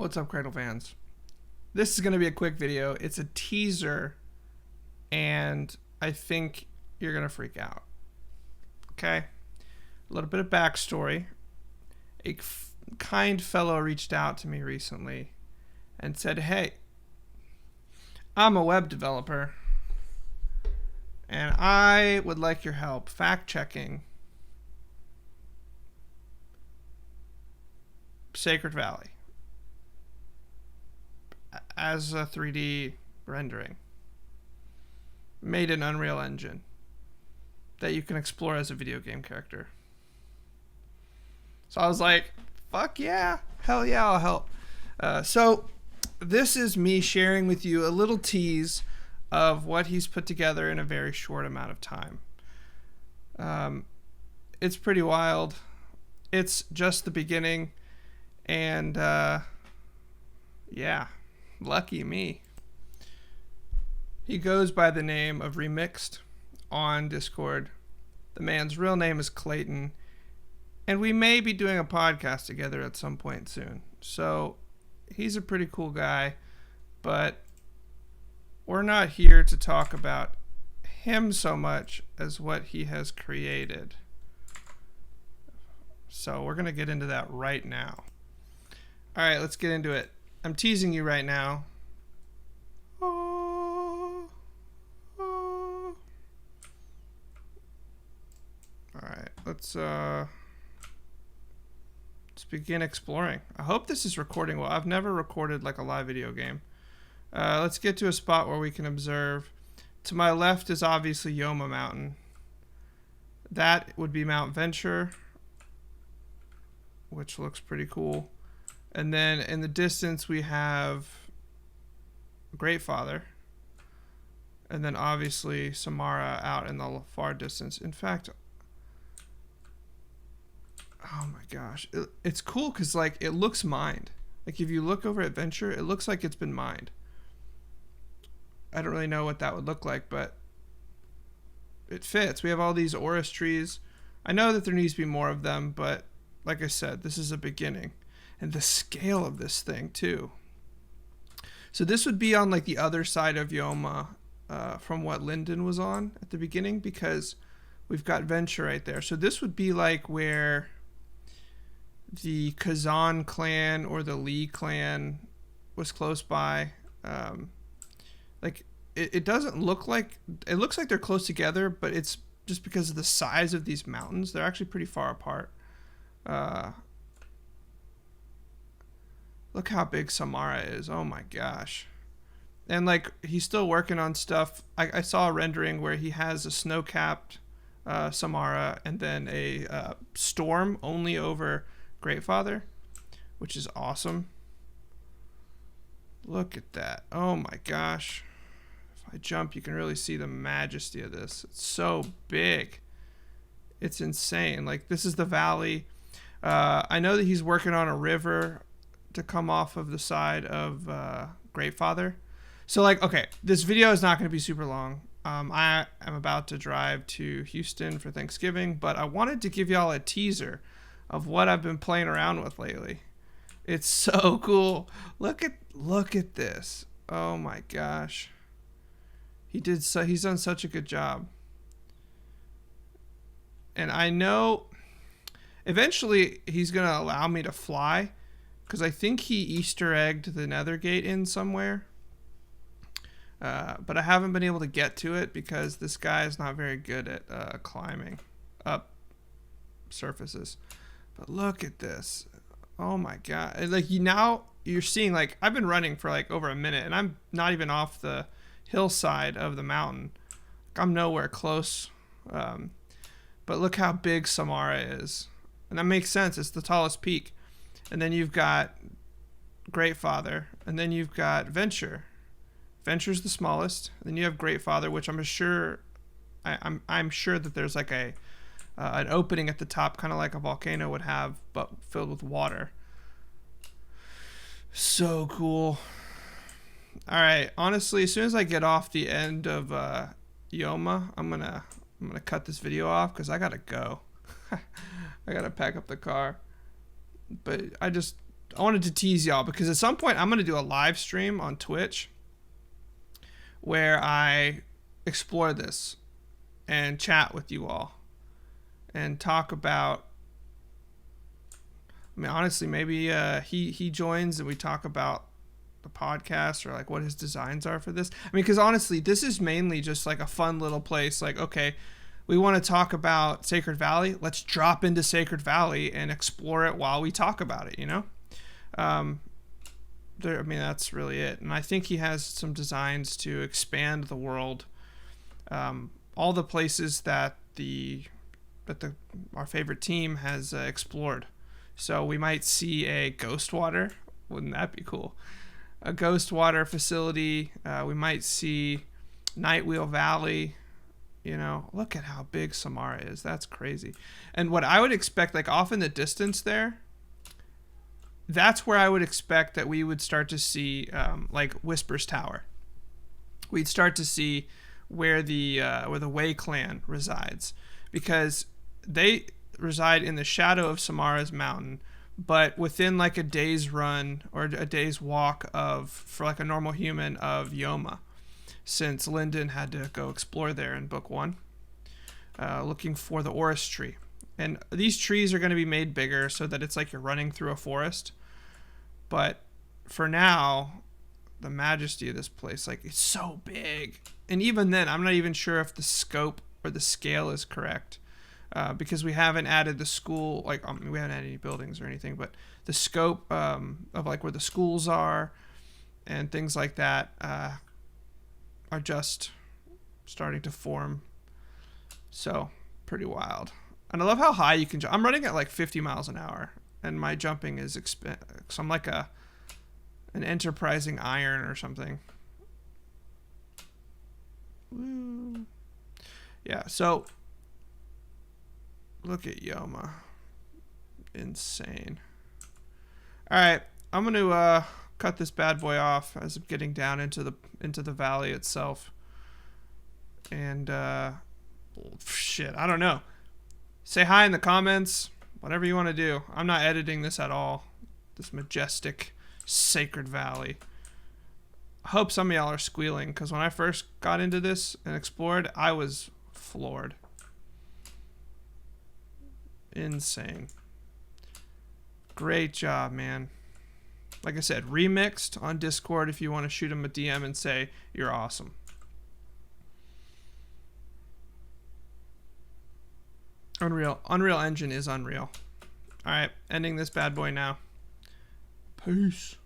What's up, Cradle fans? This is going to be a quick video. It's a teaser, and I think you're going to freak out. Okay? A little bit of backstory. A kind fellow reached out to me recently and said, hey, I'm a web developer, and I would like your help fact-checking Sacred Valley as a 3D rendering made in Unreal Engine that you can explore as a video game character. So I was like, fuck yeah, hell yeah, I'll help. So this is me sharing with you a little tease of what he's put together in a very short amount of time. It's pretty wild. It's just the beginning, and yeah, lucky me. He goes by the name of Remixt on Discord. The man's real name is Clayton, and we may be doing a podcast together at some point soon. So he's a pretty cool guy, but we're not here to talk about him so much as what he has created. So we're going to get into that right now. All right, let's get into it. I'm teasing you right now. Oh, oh. All right, let's begin exploring. I hope this is recording well. I've never recorded like a live video game. Let's get to a spot where we can observe. To my left is obviously Yoma Mountain. That would be Mount Venture, which looks pretty cool. And then in the distance we have Great Father. And then obviously Samara out in the far distance. In fact, oh my gosh, it's cool because like it looks mined. Like if you look over at Venture, it looks like it's been mined. I don't really know what that would look like, but it fits. We have all these Oris trees. I know that there needs to be more of them, but like I said, this is a beginning. And the scale of this thing too. So this would be on like the other side of Yoma from what Linden was on at the beginning, because we've got Venture right there. So this would be like where the Kazan clan or the Lee clan was close by. Like it doesn't look like, it looks like they're close together, but it's just because of the size of these mountains. They're actually pretty far apart. Look how big Samara is. Oh my gosh. And like he's still working on stuff. I saw a rendering where he has a snow-capped Samara and then a storm only over Great Father, which is awesome. Look at that. Oh my gosh. If I jump, you can really see the majesty of this. It's so big. It's insane. Like this is the valley. I know that he's working on a river to come off of the side of Great Father. So like, okay, this video is not going to be super long. I am about to drive to Houston for Thanksgiving, but I wanted to give y'all a teaser of what I've been playing around with lately. It's so cool. Look at this. Oh my gosh. He's done such a good job. And I know eventually he's going to allow me to fly, because I think he Easter egged the Nether Gate in somewhere. But I haven't been able to get to it because this guy is not very good at climbing up surfaces. But look at this. Oh my god. And like you're seeing, like I've been running for like over a minute and I'm not even off the hillside of the mountain. I'm nowhere close. But look how big Samara is. And that makes sense. It's the tallest peak. And then you've got Great Father, and then you've got Venture. Venture's the smallest. And then you have Great Father, which I'm sure that there's like an opening at the top, kind of like a volcano would have, but filled with water. So cool. All right, honestly, as soon as I get off the end of Yoma, I'm gonna cut this video off because I gotta go. I gotta pack up the car. But wanted to tease y'all because at some point I'm going to do a live stream on Twitch where I explore this and chat with you all and talk about, I mean, honestly, maybe he joins and we talk about the podcast or like what his designs are for this. I mean, because honestly, this is mainly just like a fun little place. Like, okay, we want to talk about Sacred Valley. Let's drop into Sacred Valley and explore it while we talk about it, you know? I mean, that's really it. And I think he has some designs to expand the world. All the places that our favorite team has explored. So we might see a ghost water. Wouldn't that be cool? A ghost water facility. We might see Nightwheel Valley. You know, look at how big Samara is. That's crazy. And what I would expect, like off in the distance there, that's where I would expect that we would start to see like Whisper's Tower. We'd start to see where the Way clan resides, because they reside in the shadow of Samara's mountain, but within like a day's run or a day's walk for like a normal human of Yoma, since Lyndon had to go explore there in book 1, looking for the Orris tree. And these trees are going to be made bigger so that it's like you're running through a forest. But for now, the majesty of this place, like, it's so big. And even then, I'm not even sure if the scope or the scale is correct, because we haven't added the school, like, we haven't added any buildings or anything, but the scope of like where the schools are and things like that are just starting to form. So pretty wild. And I love how high you can jump. I'm running at like 50 miles an hour, and my jumping is so I'm like an enterprising iron or something. Woo. Yeah, so look at Yoma. Insane. All right, I'm going to cut this bad boy off as I'm getting down into the valley itself. And shit, I don't know. Say hi in the comments, whatever you want to do. I'm not editing this at all. This majestic Sacred Valley. I hope some of y'all are squealing, because when I first got into this and explored, I was floored. Insane. Great job, man. Like I said, Remixt on Discord if you want to shoot him a DM and say you're awesome. Unreal Engine is unreal. All right, ending this bad boy now. Peace.